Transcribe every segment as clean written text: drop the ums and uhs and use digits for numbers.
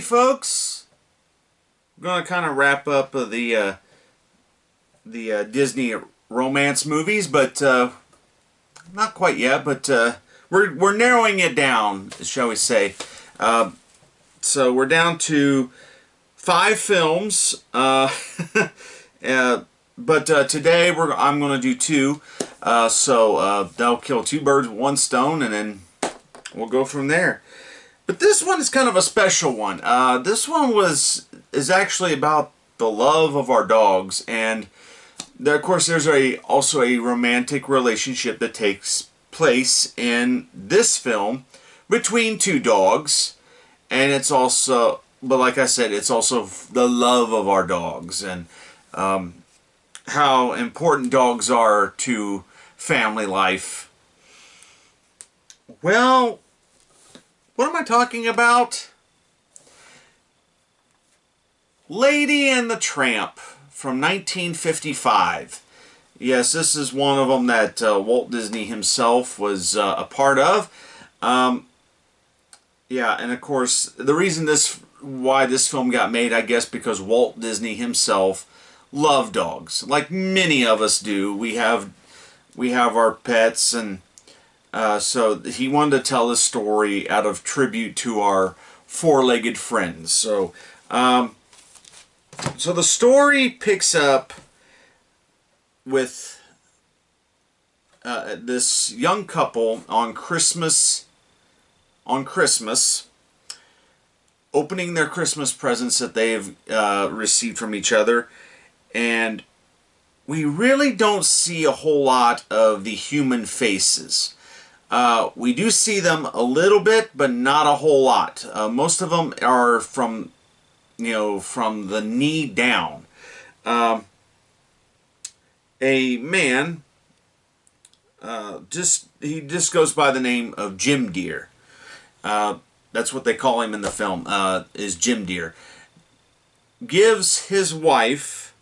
Alrighty, folks. We're gonna kind of wrap up the Disney romance movies, but not quite yet. But we're narrowing it down, shall we say? So we're down to 5 films. But today I'm going to do 2. So that'll kill 2 birds with 1 stone, and then we'll go from there. But this one is kind of a special one. This one is actually about the love of our dogs, and there, of course, there's also a romantic relationship that takes place in this film between 2 dogs, and it's also, but like I said, it's also the love of our dogs and how important dogs are to family life. Well, what am I talking about? Lady and the Tramp from 1955. Yes, this is one of them that Walt Disney himself was a part of. Yeah, and of course, the reason why this film got made, I guess, because Walt Disney himself loved dogs, like many of us do. We have our pets, and so he wanted to tell this story out of tribute to our 4-legged friends. So, so the story picks up with this young couple on Christmas, opening their Christmas presents that they've received from each other, and we really don't see a whole lot of the human faces. We do see them a little bit, but not a whole lot. Most of them are from the knee down. A man, he just goes by the name of Jim Dear. That's what they call him in the film, is Jim Dear. Gives his wife,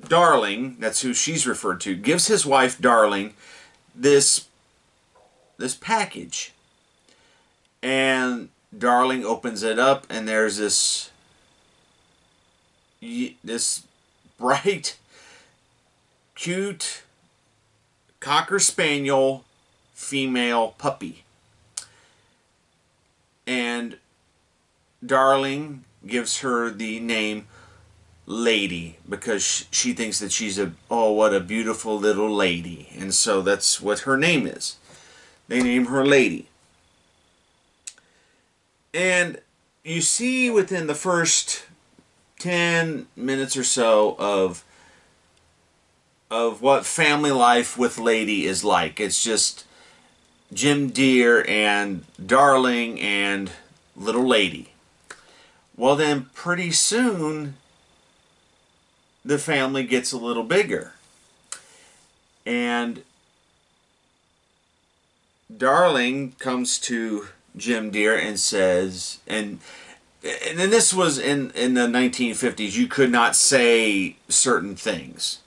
Darling, that's who she's referred to, gives his wife, Darling, this package. And Darling opens it up, and there's this bright, cute Cocker Spaniel female puppy. And Darling gives her the name Lady, because she thinks that she's what a beautiful little lady, and so that's what her name is. They name her Lady. And you see within the first 10 minutes or so of what family life with Lady is like. It's just Jim Dear and Darling and little Lady. Well, then pretty soon the family gets a little bigger, and Darling comes to Jim Dear and says, and then this was in the 1950s, you could not say certain things.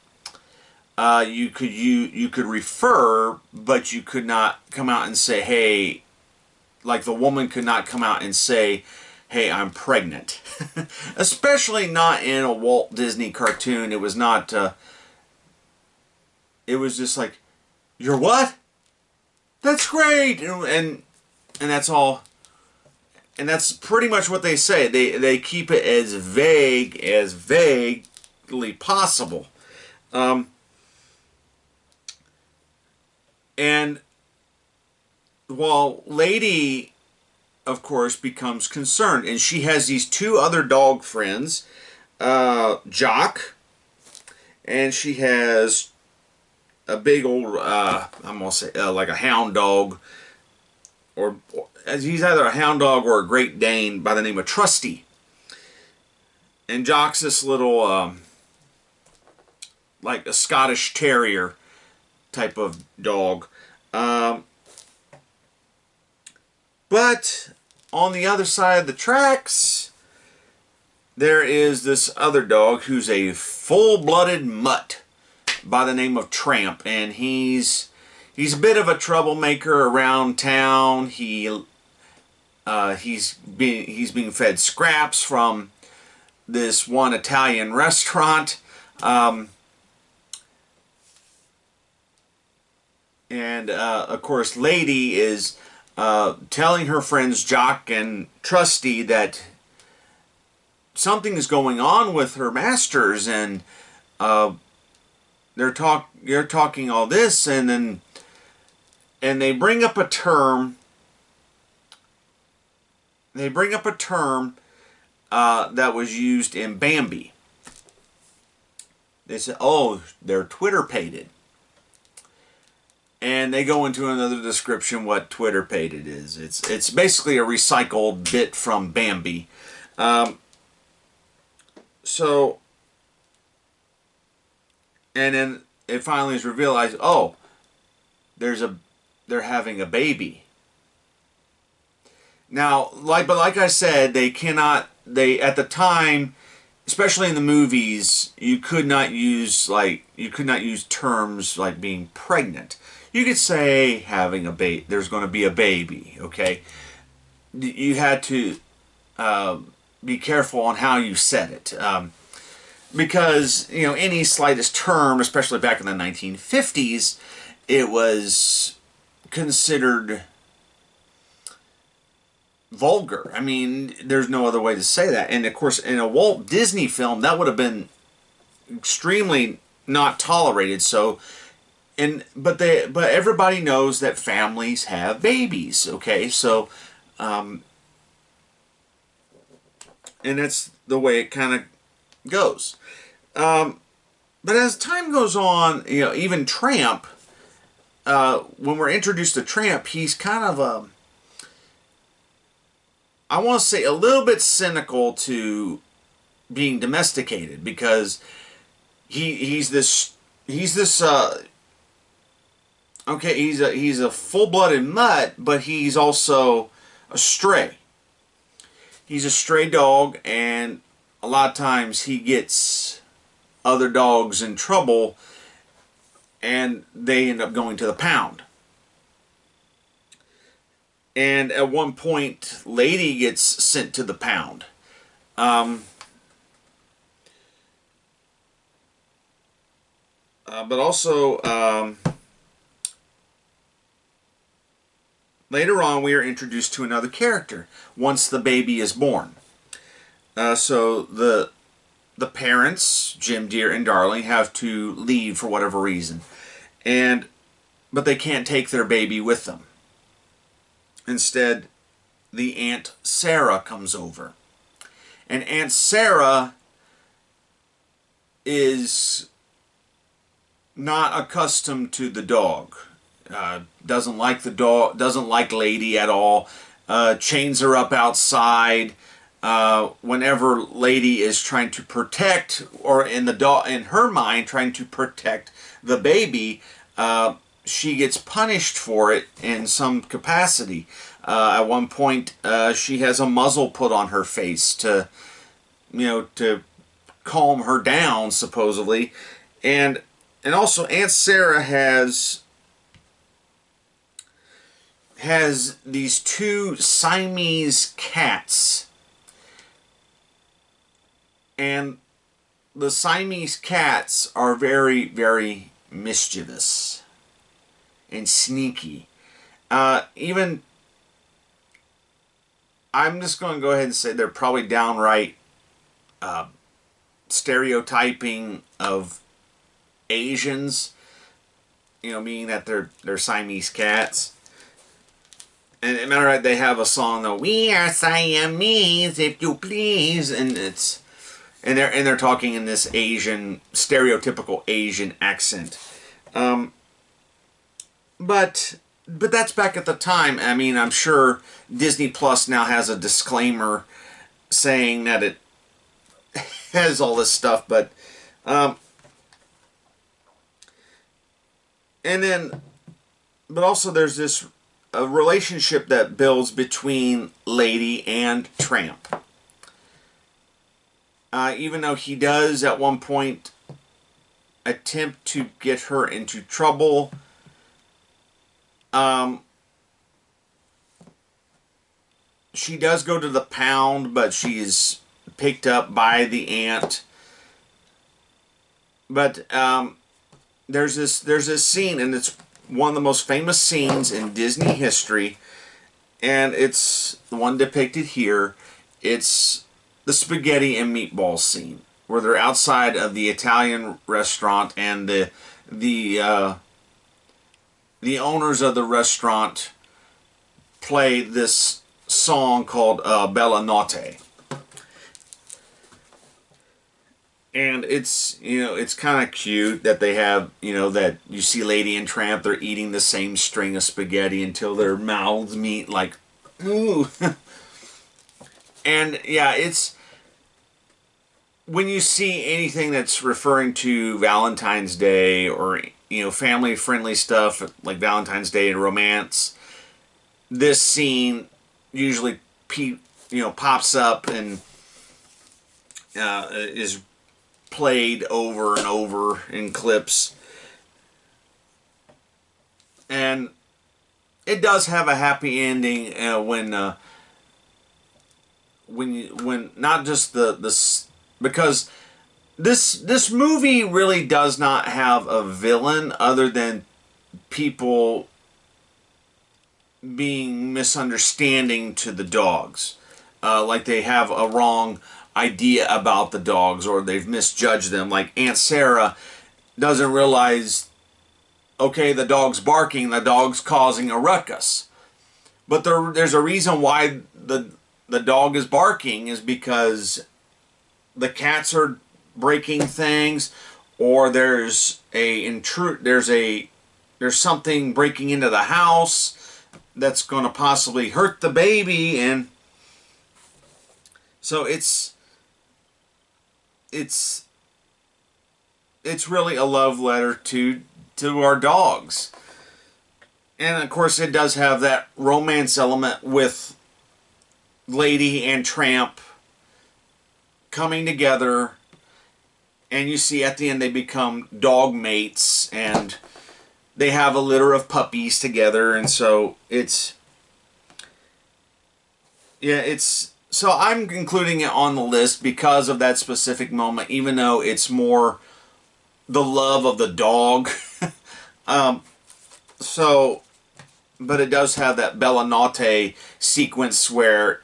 You could refer, but you could not come out and say, hey, like the woman could not come out and say, hey, I'm pregnant. Especially not in a Walt Disney cartoon. It was not, it was just like, you're what? That's great! And that's all. And that's pretty much what they say. They keep it as vaguely possible. And while Lady, of course, becomes concerned, and she has these 2 other dog friends, Jock, and she has a big old, I'm gonna say like a hound dog, or he's either a hound dog or a Great Dane by the name of Trusty. And Jock's this little like a Scottish Terrier type of dog. But on the other side of the tracks, there is this other dog who's a full-blooded mutt by the name of Tramp, and he's a bit of a troublemaker around town. He he's being fed scraps from this one Italian restaurant. And of course, Lady is telling her friends Jock and Trusty that something is going on with her masters, and they're talking all this, and they bring up a term. They bring up a term that was used in Bambi. They said, "Oh, they're Twitter-pated." And they go into another description what Twitter-pated is. It's basically a recycled bit from Bambi. So, and then it finally is realized, oh, they're having a baby. Now, like I said, they at the time, especially in the movies, you could not use terms like being pregnant. You could say having a baby. There's going to be a baby. Okay, you had to be careful on how you said it, because any slightest term, especially back in the 1950s, it was considered vulgar. I mean, there's no other way to say that. And of course, in a Walt Disney film, that would have been extremely not tolerated. So, but everybody knows that families have babies. Okay, so, and that's the way it kind of goes. But as time goes on, even Tramp, when we're introduced to Tramp, he's kind of I want to say a little bit cynical to being domesticated, because he's this okay, he's a full-blooded mutt, but he's also a stray. He's a stray dog, and a lot of times he gets other dogs in trouble, and they end up going to the pound. And at one point, Lady gets sent to the pound. But also, later on, we are introduced to another character once the baby is born. So the parents, Jim Deere and Darling, have to leave for whatever reason, but they can't take their baby with them. Instead, the Aunt Sarah comes over. And Aunt Sarah is not accustomed to the dog. Doesn't like the dog, doesn't like Lady at all. Chains her up outside. Whenever Lady is trying to protect, or in her mind, trying to protect the baby, she gets punished for it in some capacity. At one point, she has a muzzle put on her face to calm her down, supposedly. And also, Aunt Sarah has these two Siamese cats. And the Siamese cats are very, very mischievous and sneaky. Even, I'm just going to go ahead and say they're probably downright stereotyping of Asians, meaning that they're Siamese cats. And as a matter of fact, they have a song though, "We are Siamese, if you please," and they're talking in this Asian, stereotypical Asian accent. But that's back at the time. I mean, I'm sure Disney Plus now has a disclaimer saying that it has all this stuff, but but also there's this a relationship that builds between Lady and Tramp. Even though he does at one point attempt to get her into trouble, she does go to the pound, but she is picked up by the aunt. But there's this scene, and it's one of the most famous scenes in Disney history, and it's the one depicted here. It's the spaghetti and meatballs scene where they're outside of the Italian restaurant, and the owners of the restaurant play this song called Bella Notte. And it's, it's kind of cute that they have, that you see Lady and Tramp, they're eating the same string of spaghetti until their mouths meet, like, ooh. And yeah, it's, when you see anything that's referring to Valentine's Day or, family friendly stuff like Valentine's Day and romance, this scene usually, pops up and is played over and over in clips. And it does have a happy ending when not just because this movie really does not have a villain other than people being misunderstanding to the dogs. Like they have a wrong idea about the dogs, or they've misjudged them. Like Aunt Sarah doesn't realize, okay, the dog's barking, the dog's causing a ruckus. But there's a reason why the dog is barking, is because the cats are breaking things, or there's something breaking into the house that's going to possibly hurt the baby. And so it's really a love letter to our dogs. And of course it does have that romance element with Lady and Tramp coming together, and you see at the end they become dog mates, and they have a litter of puppies together. And so so I'm including it on the list because of that specific moment, even though it's more the love of the dog. But it does have that Bella Notte sequence where,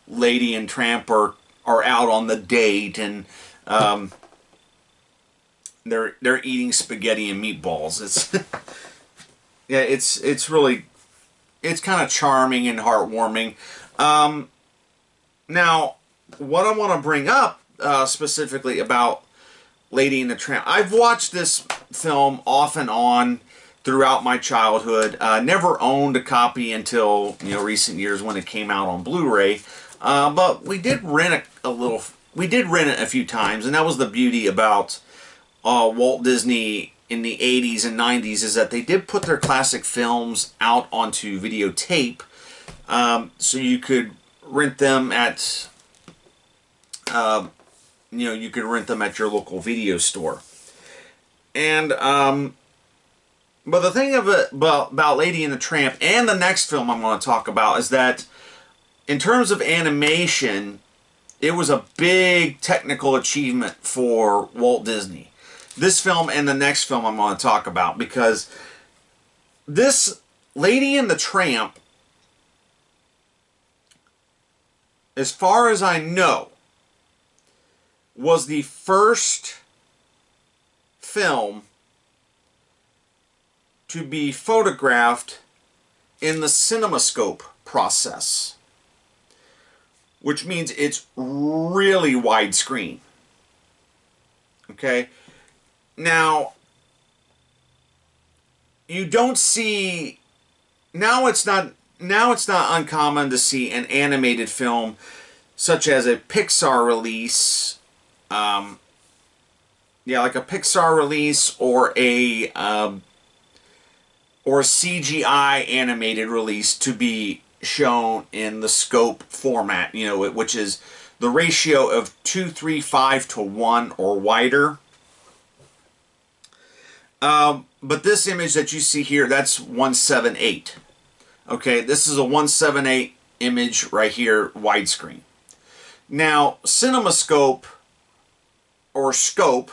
Lady and Tramp are out on the date, and they're eating spaghetti and meatballs. It's really, it's kind of charming and heartwarming. Now, what I want to bring up specifically about Lady and the Tramp, I've watched this film off and on throughout my childhood. Never owned a copy until recent years when it came out on Blu-ray. But we did rent We did rent it a few times, and that was the beauty about Walt Disney in the 80s and 90s, is that they did put their classic films out onto videotape, so you could rent them at you could rent them at your local video store. And but the thing about Lady and the Tramp and the next film I'm going to talk about is that in terms of animation, it was a big technical achievement for Walt Disney. This film and the next film I'm going to talk about, because this Lady and the Tramp, as far as I know, was the first film to be photographed in the CinemaScope process, which means it's really widescreen. Okay? Now, you don't see, now it's not uncommon to see an animated film such as a Pixar release, like a Pixar release, or a CGI animated release to be shown in the scope format, which is the ratio of 2:3:5 to 1 or wider. But this image that you see here, that's 1:7:8. Okay, this is a 1:7:8 image right here, widescreen. Now, CinemaScope or scope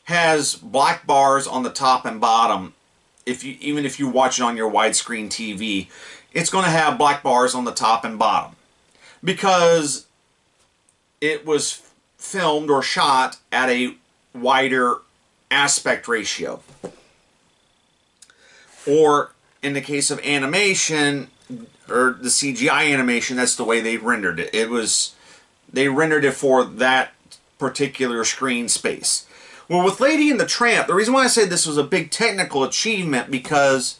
has black bars on the top and bottom. Even if you watch it on your widescreen TV, it's going to have black bars on the top and bottom because it was filmed or shot at a wider aspect ratio. Or in the case of animation, or the CGI animation, that's the way they rendered it. They rendered it for that particular screen space. Well, with Lady and the Tramp, the reason why I say this was a big technical achievement, because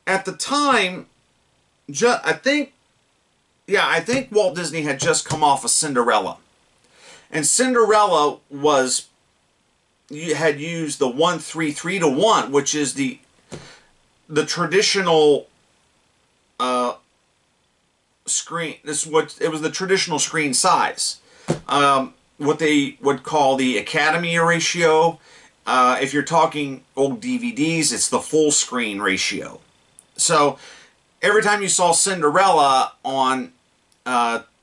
at the time, I think Walt Disney had just come off of Cinderella. And Cinderella had used the 1:3:3:1, which is the traditional screen. It was the traditional screen size. What they would call the Academy ratio. If you're talking old DVDs, it's the full screen ratio. So every time you saw Cinderella on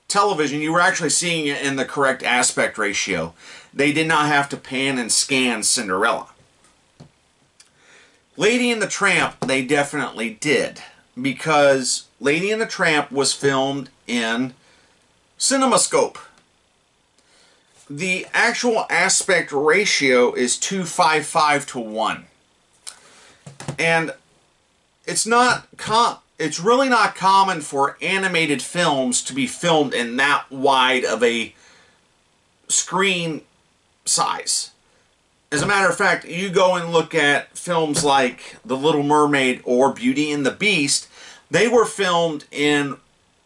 television, you were actually seeing it in the correct aspect ratio. They did not have to pan and scan Cinderella. Lady and the Tramp, they definitely did, because Lady and the Tramp was filmed in CinemaScope. The actual aspect ratio is 2:55:1. And it's really not common for animated films to be filmed in that wide of a screen size. As a matter of fact, you go and look at films like The Little Mermaid or Beauty and the Beast, they were filmed in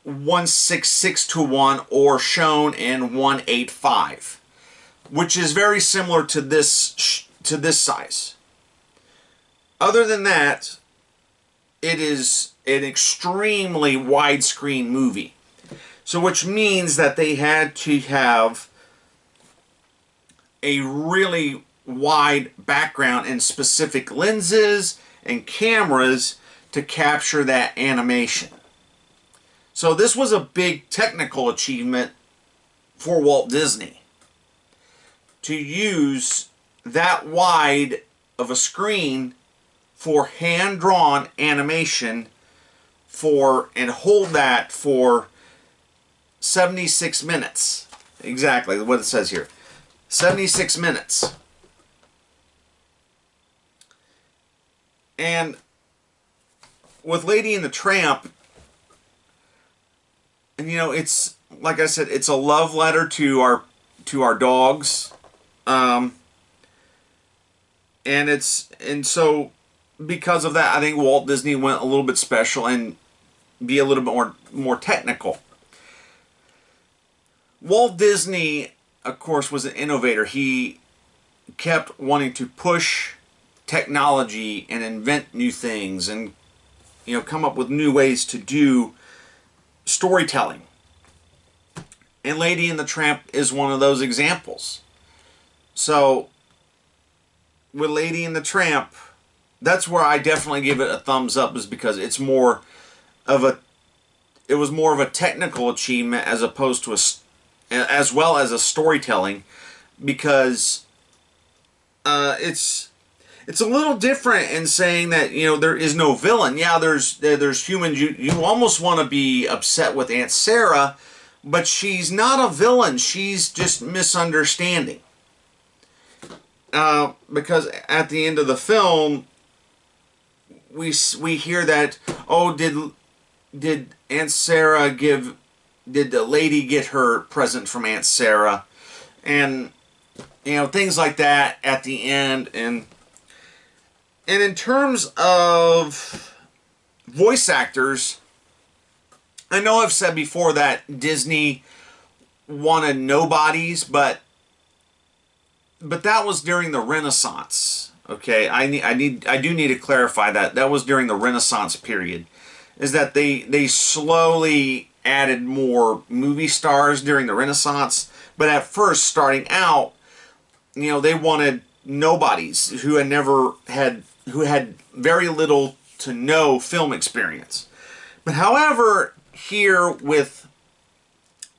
1:66:1 or shown in 1:8:5, which is very similar to this size. Other than that, it is an extremely widescreen movie. So which means that they had to have a really wide background and specific lenses and cameras to capture that animation. So this was a big technical achievement for Walt Disney to use that wide of a screen for hand-drawn animation and hold that for 76 minutes. Exactly what it says here. 76 minutes. And with Lady and the Tramp, and it's, like I said, it's a love letter to our dogs. And so because of that, I think Walt Disney went a little bit special and be a little bit more technical. Walt Disney, of course, was an innovator. He kept wanting to push technology and invent new things and come up with new ways to do storytelling. And Lady and the Tramp is one of those examples. So with Lady and the Tramp, that's where I definitely give it a thumbs up, is because it was more of a technical achievement as opposed to as well as a storytelling, because it's a little different in saying that there is no villain. Yeah, there's humans. You almost want to be upset with Aunt Sarah, but she's not a villain. She's just misunderstanding. Because at the end of the film, we hear that, oh, did Aunt Sarah did the lady get her present from Aunt Sarah, and things like that at the end. And in terms of voice actors, I know I've said before that Disney wanted nobodies, but that was during the Renaissance. Okay, I do need to clarify that. That was during the Renaissance period. Is that they slowly added more movie stars during the Renaissance, but at first, starting out, they wanted nobodies who had very little to no film experience. But however, here with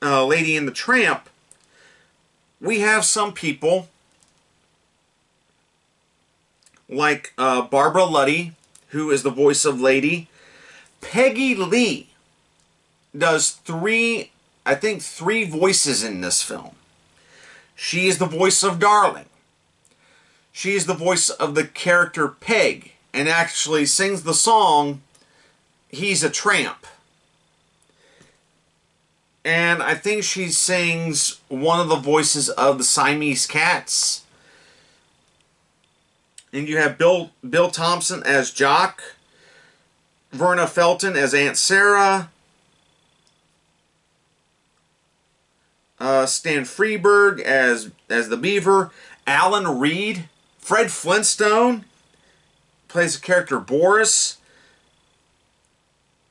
Lady and the Tramp, we have some people like Barbara Luddy, who is the voice of Lady. Peggy Lee does I think three voices in this film. She is the voice of Darling. She is the voice of the character Peg, and actually sings the song He's a Tramp. And I think she sings one of the voices of the Siamese Cats. And you have Bill Thompson as Jock, Verna Felton as Aunt Sarah, Stan Freberg as the Beaver, Alan Reed, Fred Flintstone plays the character Boris.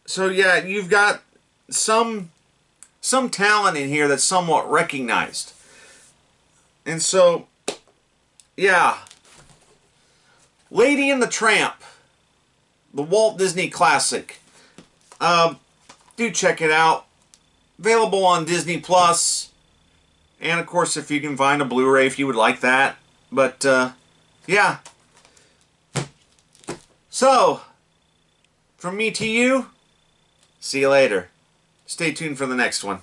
So yeah, you've got some talent in here that's somewhat recognized. And so, yeah, Lady and the Tramp, the Walt Disney classic. Do check it out. Available on Disney Plus. And of course, if you can find a Blu-ray if you would like that. But, yeah. So, from me to you, see you later. Stay tuned for the next one.